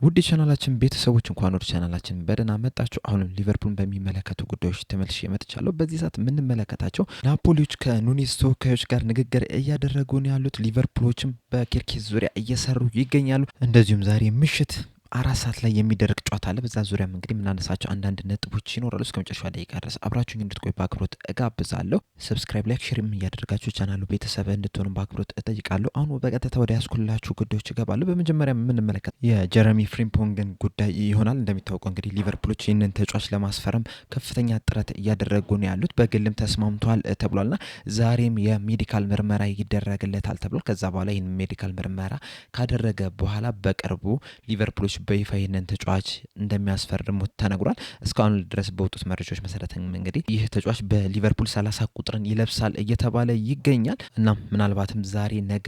ውድ ቻናላችን ቤተሰቦች እንኳን ወደ ቻናላችን በደህና መጣችሁ። አሁንም ሊቨርፑልን በሚመለከቱ ጉዳዮች ተመልሼ መጥቻለሁ። በዚህ ሰዓት የምንመለከታቸው ናፖሊዎች ከኑኔዝ ተወካዮች ጋር ንግግር እያደረጉ ነው ያሉት። ሊቨርፑሎችም በኬርኬዝ ዙሪያ እየሰሩ ይገኛሉ። እንደዚሁም ዛሬ ምሽት 4 ሰዓት ላይ የሚደረግ ጨዋታ አለ። በዛ ዙሪያም እንግዲህ የምናነሳቸው አንዳንድ ነጥቦች ይኖራሉ። እስከ መጨረሻው ደቂቃ ድረስ አብራችሁኝ እንድትቆዩ በአክብሮት እጋብዛለሁ። ሰብስክራይብ፣ ላይክ፣ ሼርም እያደረጋችሁ ቻናሉ ቤተሰብ እንድትሆኑ በአክብሮት እጠይቃለሁ። አሁን በቀጥታ ወደ ያስኩላችሁ ጉዳዮች እገባለሁ። በመጀመሪያ የምንመለከት የጀረሚ ፍሪምፖንግን ጉዳይ ይሆናል። እንደሚታወቀው እንግዲህ ሊቨርፑሎች ይህንን ተጫዋች ለማስፈረም ከፍተኛ ጥረት እያደረጉ ነው ያሉት። በግልም ተስማምተዋል ተብሏልና ዛሬም የሜዲካል ምርመራ ይደረግለታል ተብሏል። ከዛ በኋላ ይህን ሜዲካል ምርመራ ካደረገ በኋላ በቅርቡ ሊቨርፑሎች በይፋ ይህንን ተጫዋች እንደሚያስፈርሙት ተነግሯል። እስካሁን ድረስ በወጡት መረጃዎች መሰረት እንግዲህ ይህ ተጫዋች በሊቨርፑል 30 ቁጥርን ይለብሳል እየተባለ ይገኛል። እናም ምናልባትም ዛሬ ነገ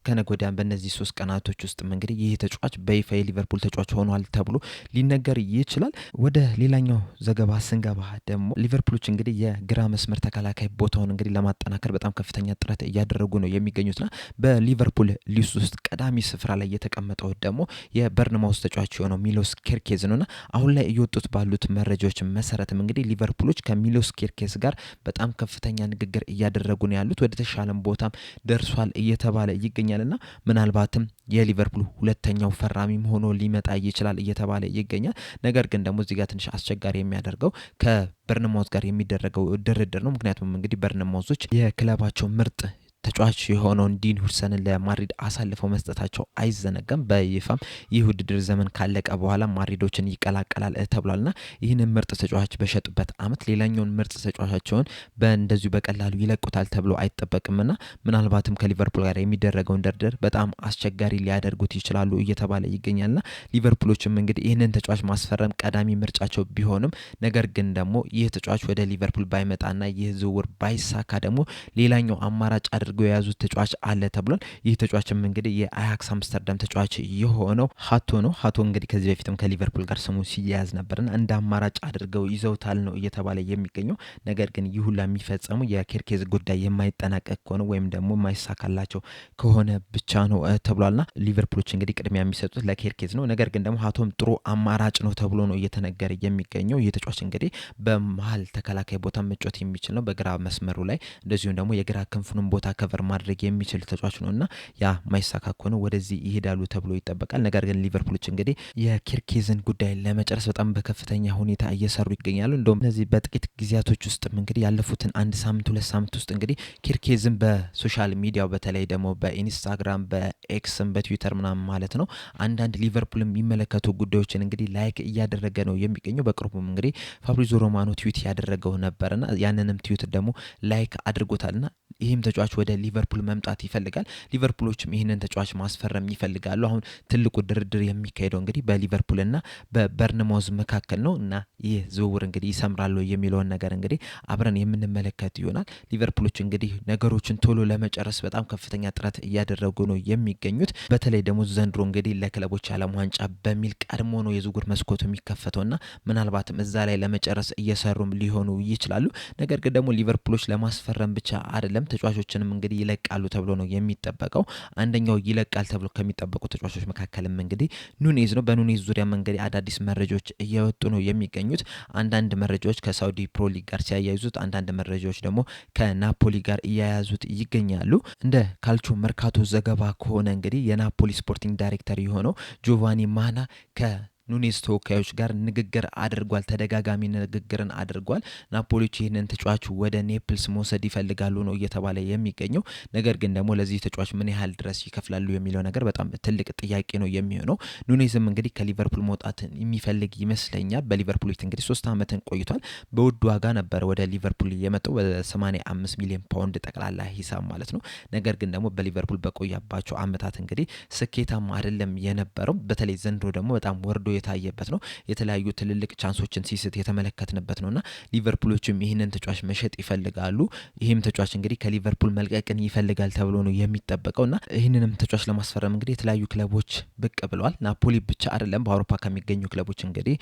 ከነገ ወዲያ በእነዚህ 3 ቀናቶች ውስጥም እንግዲህ ይህ ተጫዋች በይፋ የሊቨርፑል ተጫዋች ሆኗል ተብሎ ሊነገር ይችላል። ወደ ሌላኛው ዘገባ ስንገባ ደግሞ ሊቨርፑሎች እንግዲህ የግራ መስመር ተከላካይ ቦታውን እንግዲህ ለማጠናከር በጣም ከፍተኛ ጥረት እያደረጉ ነው የሚገኙትና በሊቨርፑል ሊስት ውስጥ ቀዳሚ ስፍራ ላይ የተቀመጠው ደግሞ የበርንማውስ ተጫዋች የሆነው ሚሎስ ኬርኬዝ ነውና አሁን ላይ እየወጡት ባሉት መረጃዎች መሰረትም እንግዲህ ሊቨርፑሎች ከሚሎስ ኬርኬዝ ጋር በጣም ከፍተኛ ንግግር እያደረጉ ነው ያሉት። ወደ ተሻለም ቦታም ደርሷል እየተባለ ይገኛል ና ምናልባትም የሊቨርፑል ሁለተኛው ፈራሚም ሆኖ ሊመጣ ይችላል እየተባለ ይገኛል። ነገር ግን ደግሞ እዚህ ጋር ትንሽ አስቸጋሪ የሚያደርገው ከበርንማውዝ ጋር የሚደረገው ድርድር ነው። ምክንያቱም እንግዲህ በርንማውዞች የክለባቸው ምርጥ ተጫዋች የሆነውን ዲን ሁድሰንን ለማድሪድ አሳልፈው መስጠታቸው አይዘነጋም። በይፋም ይህ ውድድር ዘመን ካለቀ በኋላ ማድሪዶችን ይቀላቀላል ተብሏልና ይህንን ምርጥ ተጫዋች በሸጡበት አመት ሌላኛውን ምርጥ ተጫዋቻቸውን በእንደዚሁ በቀላሉ ይለቁታል ተብሎ አይጠበቅምና ምናልባትም ከሊቨርፑል ጋር የሚደረገውን ድርድር በጣም አስቸጋሪ ሊያደርጉት ይችላሉ እየተባለ ይገኛልና ሊቨርፑሎችም እንግዲህ ይህንን ተጫዋች ማስፈረም ቀዳሚ ምርጫቸው ቢሆንም ነገር ግን ደግሞ ይህ ተጫዋች ወደ ሊቨርፑል ባይመጣና ይህ ዝውውር ባይሳካ ደግሞ ሌላኛው አማራጭ አድርገው የያዙት ተጫዋች አለ ተብሏል። ይህ ተጫዋችም እንግዲህ የአያክስ አምስተርዳም ተጫዋች የሆነው ሀቶ ነው። ሀቶ እንግዲህ ከዚህ በፊትም ከሊቨርፑል ጋር ስሙ ሲያያዝ ነበርና እንደ አማራጭ አድርገው ይዘውታል ነው እየተባለ የሚገኘው። ነገር ግን ይህ ሁላ የሚፈጸሙ የኬርኬዝ ጉዳይ የማይጠናቀቅ ከሆነ ወይም ደግሞ የማይሳካላቸው ከሆነ ብቻ ነው ተብሏልና ሊቨርፑሎች እንግዲህ ቅድሚያ የሚሰጡት ለኬርኬዝ ነው። ነገር ግን ደግሞ ሀቶም ጥሩ አማራጭ ነው ተብሎ ነው እየተነገረ የሚገኘው። ይህ ተጫዋች እንግዲህ በመሀል ተከላካይ ቦታ መጫወት የሚችል ነው፣ በግራ መስመሩ ላይ እንደዚሁም ደግሞ የግራ ክንፉንም ቦታ ከቨር ማድረግ የሚችል ተጫዋች ነውና ያ ማይሳካ ከሆነ ወደዚህ ይሄዳሉ ተብሎ ይጠበቃል። ነገር ግን ሊቨርፑሎች እንግዲህ የኬርኬዝን ጉዳይ ለመጨረስ በጣም በከፍተኛ ሁኔታ እየሰሩ ይገኛሉ። እንደውም እነዚህ በጥቂት ጊዜያቶች ውስጥም እንግዲህ ያለፉትን 1 ሳምንት 2 ሳምንት ውስጥ እንግዲህ ኬርኬዝን በሶሻል ሚዲያው በተለይ ደግሞ በኢንስታግራም በኤክስም በትዊተር ምናምን ማለት ነው አንዳንድ ሊቨርፑል የሚመለከቱ ጉዳዮችን እንግዲህ ላይክ እያደረገ ነው የሚገኘው። በቅርቡም እንግዲህ ፋብሪዞ ሮማኖ ትዊት ያደረገው ነበርና ያንንም ትዊት ደግሞ ላይክ አድርጎታልና ይህም ተጫዋች ወደ ሊቨርፑል መምጣት ይፈልጋል። ሊቨርፑሎችም ይህንን ተጫዋች ማስፈረም ይፈልጋሉ። አሁን ትልቁ ድርድር የሚካሄደው እንግዲህ በሊቨርፑልና በበርንማውዝ መካከል ነው እና ይህ ዝውውር እንግዲህ ይሰምራሉ የሚለውን ነገር እንግዲህ አብረን የምንመለከት ይሆናል። ሊቨርፑሎች እንግዲህ ነገሮችን ቶሎ ለመጨረስ በጣም ከፍተኛ ጥረት እያደረጉ ነው የሚገኙት። በተለይ ደግሞ ዘንድሮ እንግዲህ ለክለቦች ዓለም ዋንጫ በሚል ቀድሞ ነው የዝውውር መስኮቱ የሚከፈተውና ምናልባትም እዛ ላይ ለመጨረስ እየሰሩም ሊሆኑ ይችላሉ። ነገር ግን ደግሞ ሊቨርፑሎች ለማስፈረም ብቻ አይደለም ተጫዋቾችንም እንግዲህ ይለቃሉ ተብሎ ነው የሚጠበቀው። አንደኛው ይለቃል ተብሎ ከሚጠበቁ ተጫዋቾች መካከልም እንግዲህ ኑኔዝ ነው። በኑኔዝ ዙሪያም እንግዲህ አዳዲስ መረጃዎች እየወጡ ነው የሚገኙት። አንዳንድ መረጃዎች ከሳውዲ ፕሮ ሊግ ጋር ሲያያይዙት፣ አንዳንድ መረጃዎች ደግሞ ከናፖሊ ጋር እያያዙት ይገኛሉ። እንደ ካልቾ መርካቶ ዘገባ ከሆነ እንግዲህ የናፖሊ ስፖርቲንግ ዳይሬክተር የሆነው ጆቫኒ ማና ኑኔዝ ተወካዮች ጋር ንግግር አድርጓል። ተደጋጋሚ ንግግርን አድርጓል። ናፖሊዎች ይህንን ተጫዋች ወደ ኔፕልስ መውሰድ ይፈልጋሉ ነው እየተባለ የሚገኘው። ነገር ግን ደግሞ ለዚህ ተጫዋች ምን ያህል ድረስ ይከፍላሉ የሚለው ነገር በጣም ትልቅ ጥያቄ ነው የሚሆነው። ኑኔዝም እንግዲህ ከሊቨርፑል መውጣትን የሚፈልግ ይመስለኛል። በሊቨርፑል ቤት እንግዲህ 3 ዓመትን ቆይቷል። በውድ ዋጋ ነበረ ወደ ሊቨርፑል የመጣው በ85 ሚሊዮን ፓውንድ ጠቅላላ ሂሳብ ማለት ነው። ነገር ግን ደግሞ በሊቨርፑል በቆያባቸው አመታት እንግዲህ ስኬታማ አይደለም የነበረው። በተለይ ዘንድሮ ደግሞ በጣም ወርዶ የታየበት ነው። የተለያዩ ትልልቅ ቻንሶችን ሲስት የተመለከትንበት ነውና ሊቨርፑሎችም ይህንን ተጫዋች መሸጥ ይፈልጋሉ። ይህም ተጫዋች እንግዲህ ከሊቨርፑል መልቀቅን ይፈልጋል ተብሎ ነው የሚጠበቀውና ይህንንም ተጫዋች ለማስፈረም እንግዲህ የተለያዩ ክለቦች ብቅ ብለዋል። ናፖሊ ብቻ አይደለም፣ በአውሮፓ ከሚገኙ ክለቦች እንግዲህ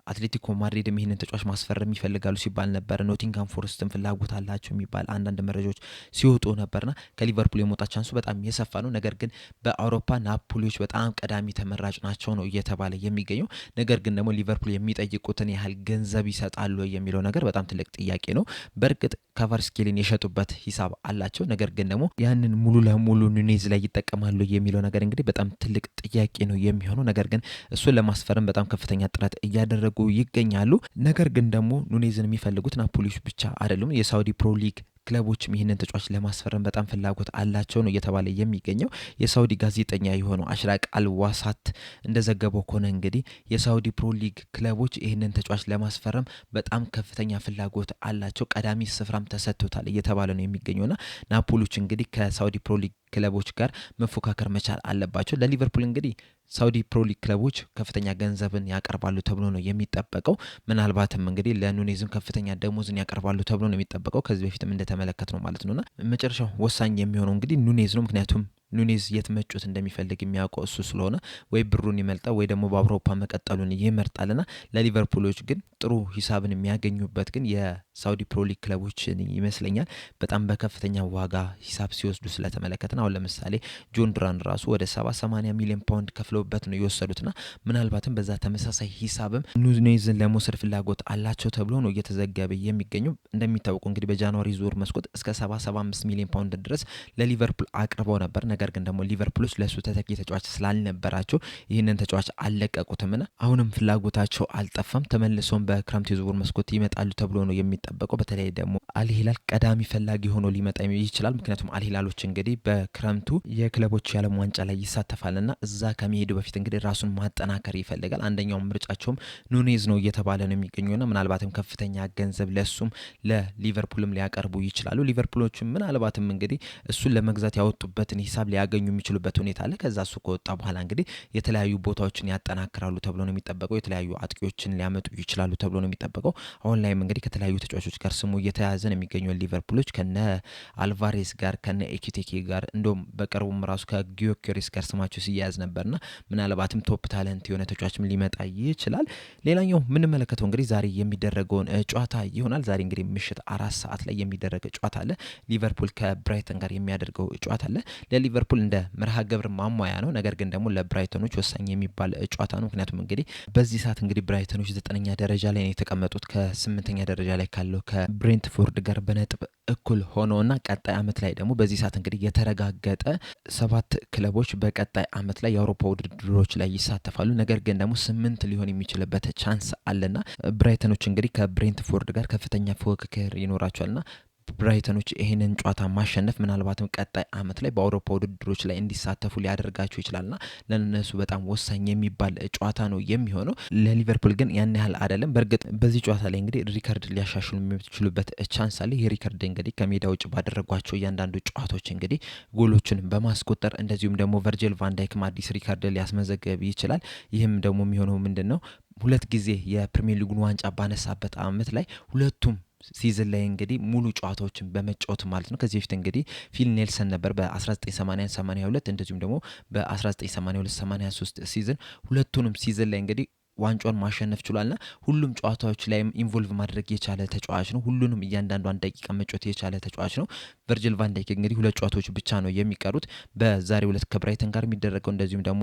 አትሌቲኮ ማድሪድም ይህንን ተጫዋች ማስፈረም ይፈልጋሉ ሲባል ነበር። ኖቲንጋም ፎረስትም ፍላጎት አላቸው የሚባል አንዳንድ መረጃዎች ሲወጡ ነበርና ከሊቨርፑል የመውጣት ቻንሱ በጣም የሰፋ ነው። ነገር ግን በአውሮፓ ናፖሊዎች በጣም ቀዳሚ ተመራጭ ናቸው ነው እየተባለ የሚገኘው። ነገር ግን ደግሞ ሊቨርፑል የሚጠይቁትን ያህል ገንዘብ ይሰጣሉ የሚለው ነገር በጣም ትልቅ ጥያቄ ነው። በእርግጥ ካቫርስኬሊን የሸጡበት ሂሳብ አላቸው። ነገር ግን ደግሞ ያንን ሙሉ ለሙሉ ኑኔዝ ላይ ይጠቀማሉ የሚለው ነገር እንግዲህ በጣም ትልቅ ጥያቄ ነው የሚሆነው። ነገር ግን እሱን ለማስፈረም በጣም ከፍተኛ ጥረት እያደረጉ ይገኛሉ። ነገር ግን ደግሞ ኑኔዝን የሚፈልጉት ናፖሊዎች ብቻ አይደሉም። የሳውዲ ፕሮ ሊግ ክለቦችም ይህንን ተጫዋች ለማስፈረም በጣም ፍላጎት አላቸው ነው እየተባለ የሚገኘው። የሳውዲ ጋዜጠኛ የሆነው አሽራቅ አልዋሳት እንደዘገበው ከሆነ እንግዲህ የሳውዲ ፕሮ ሊግ ክለቦች ይህንን ተጫዋች ለማስፈረም በጣም ከፍተኛ ፍላጎት አላቸው፣ ቀዳሚ ስፍራም ተሰጥቶታል እየተባለ ነው የሚገኘውና ናፖሊዎች እንግዲህ ከሳውዲ ፕሮ ሊግ ክለቦች ጋር መፎካከር መቻል አለባቸው። ለሊቨርፑል እንግዲህ ሳውዲ ፕሮ ሊግ ክለቦች ከፍተኛ ገንዘብን ያቀርባሉ ተብሎ ነው የሚጠበቀው። ምናልባትም እንግዲህ ለኑኔዝም ከፍተኛ ደሞዝን ያቀርባሉ ተብሎ ነው የሚጠበቀው፣ ከዚህ በፊትም እንደተመለከት ነው ማለት ነውና መጨረሻው ወሳኝ የሚሆነው እንግዲህ ኑኔዝ ነው። ምክንያቱም ኑኔዝ የት መጮት እንደሚፈልግ የሚያውቀው እሱ ስለሆነ ወይ ብሩን ይመልጣል ወይ ደግሞ በአውሮፓ መቀጠሉን ይመርጣልና ለሊቨርፑሎች ግን ጥሩ ሂሳብን የሚያገኙበት ግን የሳውዲ ፕሮ ሊግ ክለቦች ይመስለኛል በጣም በከፍተኛ ዋጋ ሂሳብ ሲወስዱ ስለተመለከትን። አሁን ለምሳሌ ጆን ዱራን ራሱ ወደ 70-80 ሚሊዮን ፓውንድ ከፍለውበት ነው የወሰዱትና ምናልባትም በዛ ተመሳሳይ ሂሳብም ኑኔዝን ለመውሰድ ፍላጎት አላቸው ተብሎ ነው እየተዘገበ የሚገኘው። እንደሚታወቁ እንግዲህ በጃንዋሪ ዙር መስኮት እስከ 70-75 ሚሊዮን ፓውንድ ድረስ ለሊቨርፑል አቅርበው ነበር። ነገር ግን ደግሞ ሊቨርፑሎች ለሱ ተተኪ ተጫዋች ስላልነበራቸው ይህንን ተጫዋች አልለቀቁትምና አሁንም ፍላጎታቸው አልጠፋም። ተመልሶም በክረምት የዝውውር መስኮት ይመጣሉ ተብሎ ነው የሚጠበቀው። በተለይ ደግሞ አልሂላል ቀዳሚ ፈላጊ ሆኖ ሊመጣ ይችላል። ምክንያቱም አልሂላሎች እንግዲህ በክረምቱ የክለቦች የዓለም ዋንጫ ላይ ይሳተፋልና እዛ ከመሄዱ በፊት እንግዲህ ራሱን ማጠናከር ይፈልጋል። አንደኛው ምርጫቸውም ኑኔዝ ነው እየተባለ ነው የሚገኘውና ምናልባትም ከፍተኛ ገንዘብ ለሱም ለሊቨርፑልም ሊያቀርቡ ይችላሉ። ሊቨርፑሎችም ምናልባትም እንግዲህ እሱን ለመግዛት ያወጡበትን ሂሳብ ሊያገኙ የሚችሉበት ሁኔታ አለ። ከዛ እሱ ከወጣ በኋላ እንግዲህ የተለያዩ ቦታዎችን ያጠናክራሉ ተብሎ ነው የሚጠበቀው። የተለያዩ አጥቂዎችን ሊያመጡ ይችላሉ ተብሎ ነው የሚጠበቀው። አሁን ላይም እንግዲህ ከተለያዩ ተጫዋቾች ጋር ስሙ እየተያዘ ነው የሚገኘው ሊቨርፑሎች ከነ አልቫሬስ ጋር ከነ ኤኪቴኬ ጋር እንደውም በቅርቡም ራሱ ከጊዮኬሬስ ጋር ስማቸው ሲያያዝ ነበርና ምናልባትም ቶፕ ታለንት የሆነ ተጫዋችም ሊመጣ ይችላል። ሌላኛው የምንመለከተው እንግዲህ ዛሬ የሚደረገውን ጨዋታ ይሆናል። ዛሬ እንግዲህ ምሽት 4 ሰዓት ላይ የሚደረግ ጨዋታ አለ። ሊቨርፑል ከብራይተን ጋር የሚያደርገው ጨዋታ አለ። ለሊቨርፑል እንደ መርሃ ግብር ማሟያ ነው። ነገር ግን ደግሞ ለብራይተኖች ወሳኝ የሚባል ጨዋታ ነው። ምክንያቱም እንግዲህ በዚህ ሰዓት እንግዲህ ብራይተኖች 9ኛ ደረጃ ላይ ነው የተቀመጡት ከ8ኛ ደረጃ ላይ ካለው ከብሬንትፎርድ ጋር በነጥብ እኩል ሆኖና ቀጣይ አመት ላይ ደግሞ በዚህ ሰዓት እንግዲህ የተረጋገጠ 7 ክለቦች በቀጣይ አመት ላይ የአውሮፓ ውድድሮች ላይ ይሳተፋሉ። ነገር ግን ደግሞ 8 ሊሆን የሚችልበት ቻንስ አለና ብራይተኖች እንግዲህ ከብሬንትፎርድ ጋር ከፍተኛ ፉክክር ይኖራቸዋልና ብራይተኖች ይህንን ጨዋታ ማሸነፍ ምናልባትም ቀጣይ አመት ላይ በአውሮፓ ውድድሮች ላይ እንዲሳተፉ ሊያደርጋቸው ይችላልና ለነሱ በጣም ወሳኝ የሚባል ጨዋታ ነው የሚሆነው። ለሊቨርፑል ግን ያን ያህል አይደለም። በእርግጥ በዚህ ጨዋታ ላይ እንግዲህ ሪከርድ ሊያሻሽሉ የሚችሉበት ቻንስ አለ። ይህ ሪከርድ እንግዲህ ከሜዳ ውጭ ባደረጓቸው እያንዳንዱ ጨዋታዎች እንግዲህ ጎሎችን በማስቆጠር እንደዚሁም ደግሞ ቨርጂል ቫንዳይክም አዲስ ሪከርድ ሊያስመዘገብ ይችላል። ይህም ደግሞ የሚሆነው ምንድን ነው 2 ጊዜ የፕሪሚየር ሊጉን ዋንጫ ባነሳበት አመት ላይ ሁለቱም ሲዝን ላይ እንግዲህ ሙሉ ጨዋታዎችን በመጫወት ማለት ነው። ከዚህ በፊት እንግዲህ ፊል ኔልሰን ነበር በ1980-82 እንደዚሁም ደግሞ በ1982-83 ሲዝን ሁለቱንም ሲዝን ላይ እንግዲህ ዋንጫውን ማሸነፍ ችሏልና ሁሉም ጨዋታዎች ላይም ኢንቮልቭ ማድረግ የቻለ ተጫዋች ነው። ሁሉንም እያንዳንዷን ደቂቃ መጫወት የቻለ ተጫዋች ነው። ቨርጂል ቫንዳይክ እንግዲህ 2 ጨዋታዎች ብቻ ነው የሚቀሩት በዛሬው ዕለት ከብራይተን ጋር የሚደረገው እንደዚሁም ደግሞ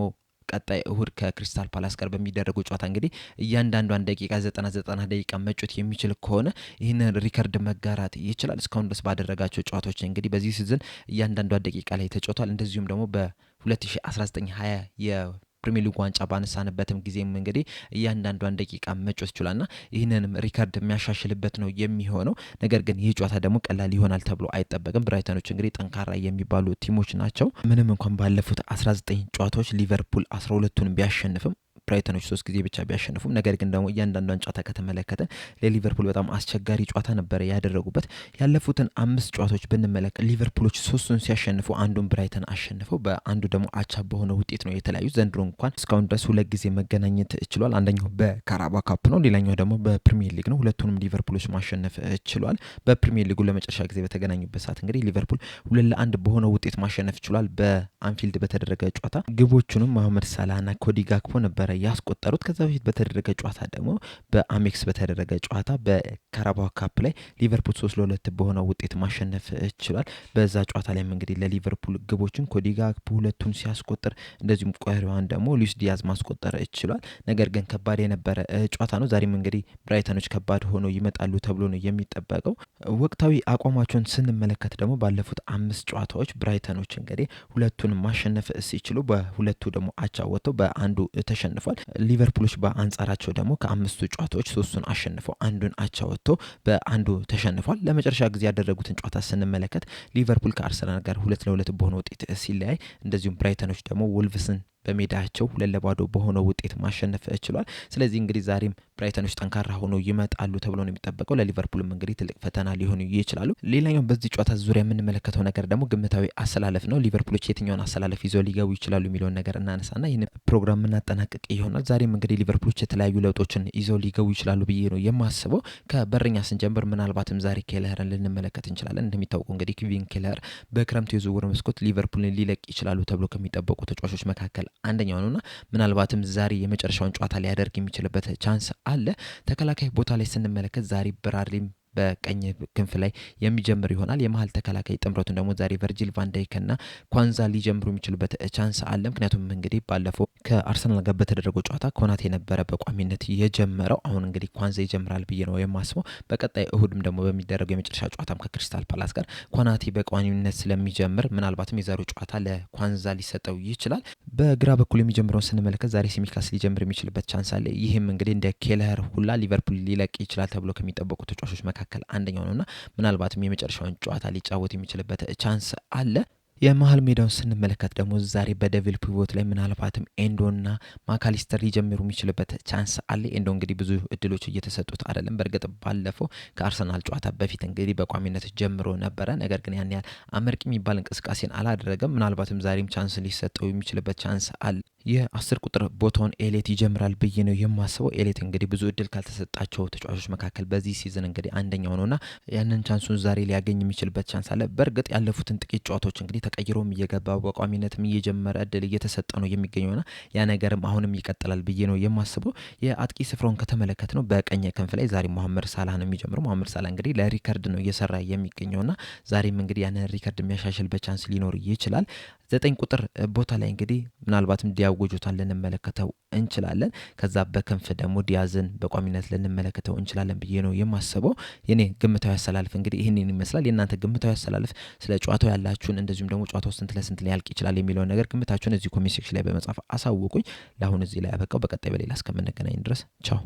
ቀጣይ እሁድ ከክሪስታል ፓላስ ጋር በሚደረገው ጨዋታ እንግዲህ እያንዳንዷን ደቂቃ 90 ደቂቃ መጫወት የሚችል ከሆነ ይህንን ሪከርድ መጋራት ይችላል። እስካሁን ድረስ ባደረጋቸው ጨዋታዎች እንግዲህ በዚህ ሲዝን እያንዳንዷን ደቂቃ ላይ ተጫውቷል። እንደዚሁም ደግሞ በ2019-20 ፕሪሚየር ሊግ ዋንጫ ባነሳንበትም ጊዜም እንግዲህ እያንዳንዷን ደቂቃ መጫወት ይችላልና ይህንንም ሪከርድ የሚያሻሽልበት ነው የሚሆነው። ነገር ግን ይህ ጨዋታ ደግሞ ቀላል ይሆናል ተብሎ አይጠበቅም። ብራይተኖች እንግዲህ ጠንካራ የሚባሉ ቲሞች ናቸው። ምንም እንኳን ባለፉት 19 ጨዋታዎች ሊቨርፑል 12ቱን ቢያሸንፍም ብራይተኖች 3 ጊዜ ብቻ ቢያሸንፉም ነገር ግን ደግሞ እያንዳንዷን ጨዋታ ከተመለከተ ለሊቨርፑል በጣም አስቸጋሪ ጨዋታ ነበረ ያደረጉበት። ያለፉትን 5 ጨዋታዎች ብንመለከት ሊቨርፑሎች 3ቱን ሲያሸንፉ አንዱን ብራይተን አሸንፈው በአንዱ ደግሞ አቻ በሆነ ውጤት ነው የተለያዩት። ዘንድሮ እንኳን እስካሁን ድረስ 2 ጊዜ መገናኘት ችሏል። አንደኛው በካራባ ካፕ ነው፣ ሌላኛው ደግሞ በፕሪሚየር ሊግ ነው። ሁለቱንም ሊቨርፑሎች ማሸነፍ ችሏል። በፕሪሚየር ሊጉ ለመጨረሻ ጊዜ በተገናኙበት ሰዓት እንግዲህ ሊቨርፑል 2-1 በሆነ ውጤት ማሸነፍ ችሏል። በአንፊልድ በተደረገ ጨዋታ ግቦቹንም መሐመድ ሳላህና ኮዲ ጋክፖ ነበረ ነበረ ያስቆጠሩት። ከዛ በፊት በተደረገ ጨዋታ ደግሞ በአሜክስ በተደረገ ጨዋታ በካራባኦ ካፕ ላይ ሊቨርፑል 3-2 በሆነው ውጤት ማሸነፍ ችሏል። በዛ ጨዋታ ላይም እንግዲህ ለሊቨርፑል ግቦችን ኮዲ ጋክፖ ሁለቱን ሲያስቆጥር እንደዚሁም ቆሪዋን ደግሞ ሉዊስ ዲያዝ ማስቆጠር ችሏል። ነገር ግን ከባድ የነበረ ጨዋታ ነው። ዛሬም እንግዲህ ብራይተኖች ከባድ ሆኖ ይመጣሉ ተብሎ ነው የሚጠበቀው። ወቅታዊ አቋማቸውን ስንመለከት ደግሞ ባለፉት 5 ጨዋታዎች ብራይተኖች እንግዲህ ሁለቱን ማሸነፍ ሲችሉ በሁለቱ ደግሞ አቻ ወጥተው በአንዱ ተሸንፏል። ሊቨርፑሎች በአንጻራቸው ደግሞ ከ5ቱ ጨዋታዎች 3ቱን አሸንፈው አንዱን አቻ ወጥተው በአንዱ ተሸንፏል። ለመጨረሻ ጊዜ ያደረጉትን ጨዋታ ስንመለከት ሊቨርፑል ከአርሰናል ጋር 2-2 በሆነ ውጤት ሲለያይ፣ እንደዚሁም ብራይተኖች ደግሞ ወልቭስን በሜዳቸው 2-2 በሆነው ውጤት ማሸነፍ ችሏል። ስለዚህ እንግዲህ ዛሬም ብራይተኖች ጠንካራ ሆኖ ይመጣሉ ተብሎ ነው የሚጠበቀው። ለሊቨርፑልም እንግዲህ ትልቅ ፈተና ሊሆኑ ይችላሉ። ሌላኛው በዚህ ጨዋታ ዙሪያ የምንመለከተው ነገር ደግሞ ግምታዊ አሰላለፍ ነው። ሊቨርፑሎች የትኛውን አሰላለፍ ይዘው ሊገቡ ይችላሉ የሚለውን ነገር እናነሳና ይህን ፕሮግራም የምናጠናቅቅ ይሆናል። ዛሬም እንግዲህ ሊቨርፑሎች የተለያዩ ለውጦችን ይዘው ሊገቡ ይችላሉ ብዬ ነው የማስበው። ከበረኛ ስንጀምር ምናልባትም ዛሬ ኬለርን ልንመለከት እንችላለን። እንደሚታወቁ እንግዲህ ኬቪን ኬለር በክረምቱ የዝውውር መስኮት ሊቨርፑልን ሊለቅ ይችላሉ ተብሎ ከሚጠበቁ ተጫዋቾች መካከል አንደኛው ነውና ምናልባትም ዛሬ የመጨረሻውን ጨዋታ ሊያደርግ የሚችልበት ቻንስ አለ። ተከላካይ ቦታ ላይ ስንመለከት ዛሬ ብራድሊም በቀኝ ክንፍ ላይ የሚጀምር ይሆናል። የመሀል ተከላካይ ጥምረቱን ደግሞ ዛሬ ቨርጂል ቫንዳይክና ኳንዛ ሊጀምሩ የሚችሉበት ቻንስ አለ። ምክንያቱም እንግዲህ ባለፈው ከአርሰናል ጋር በተደረገው ጨዋታ ኮናቴ የነበረ በቋሚነት የጀመረው፣ አሁን እንግዲህ ኳንዛ ይጀምራል ብዬ ነው የማስበው። በቀጣይ እሁድም ደግሞ በሚደረገው የመጨረሻ ጨዋታም ከክሪስታል ፓላስ ጋር ኮናቴ በቋሚነት ስለሚጀምር ምናልባትም የዛሬው ጨዋታ ለኳንዛ ሊሰጠው ይችላል። በግራ በኩል የሚጀምረውን ስንመለከት ዛሬ ሲሚካስ ሊጀምር የሚችልበት ቻንስ አለ። ይህም እንግዲህ እንደ ኬለር ሁላ ሊቨርፑል ሊለቅ ይችላል ተብሎ ከሚጠበቁ ተጫዋቾች መካከል አንደኛው ነውና ምናልባትም የመጨረሻውን ጨዋታ ሊጫወት የሚችልበት ቻንስ አለ። የመሀል ሜዳውን ስንመለከት ደግሞ ዛሬ በደቪል ፒቮት ላይ ምናልባትም ኤንዶና ማካሊስተር ሊጀምሩ የሚችልበት ቻንስ አለ። ኤንዶ እንግዲህ ብዙ እድሎች እየተሰጡት አይደለም። በእርግጥ ባለፈው ከአርሰናል ጨዋታ በፊት እንግዲህ በቋሚነት ጀምሮ ነበረ። ነገር ግን ያን ያህል አመርቂ የሚባል እንቅስቃሴን አላደረገም። ምናልባትም ዛሬም ቻንስ ሊሰጠው የሚችልበት ቻንስ አለ። የ10 ቁጥር ቦታውን ኤሌት ይጀምራል ብዬ ነው የማስበው። ኤሌት እንግዲህ ብዙ እድል ካልተሰጣቸው ተጫዋቾች መካከል በዚህ ሲዝን እንግዲህ አንደኛው ነውና ያንን ቻንሱን ዛሬ ሊያገኝ የሚችልበት ቻንስ አለ። በእርግጥ ያለፉትን ጥቂት ጨዋታዎች እንግዲህ ተቀይሮም እየገባ በቋሚነትም እየጀመረ እድል እየተሰጠ ነው የሚገኘውና ያ ነገርም አሁንም ይቀጥላል ብዬ ነው የማስበው። የአጥቂ ስፍራውን ከተመለከት ነው በቀኝ ክንፍ ላይ ዛሬ መሐመድ ሳላህ ነው የሚጀምረው። መሐመድ ሳላህ እንግዲህ ለሪከርድ ነው እየሰራ የሚገኘውና ዛሬም እንግዲህ ያንን ሪከርድ የሚያሻሽልበት ቻንስ ሊኖር ይችላል። 9 ቁጥር ቦታ ላይ እንግዲህ ምናልባትም ዲያጎ ጆታን ልንመለከተው እንችላለን። ከዛ በክንፍ ደግሞ ዲያዝን በቋሚነት ልንመለከተው እንችላለን ብዬ ነው የማስበው። የኔ ግምታዊ አሰላለፍ እንግዲህ ይህንን ይመስላል። የእናንተ ግምታዊ አሰላለፍ ስለ ጨዋታው ያላችሁን እንደዚሁም ደግሞ ጨዋታው ስንት ለስንት ሊያልቅ ይችላል የሚለውን ነገር ግምታችሁን እዚህ ኮሜንት ሴክሽን ላይ በመጻፍ አሳውቁኝ። ለአሁን እዚህ ላይ ያበቃው። በቀጣይ በሌላ እስከምንገናኝ ድረስ ቻው።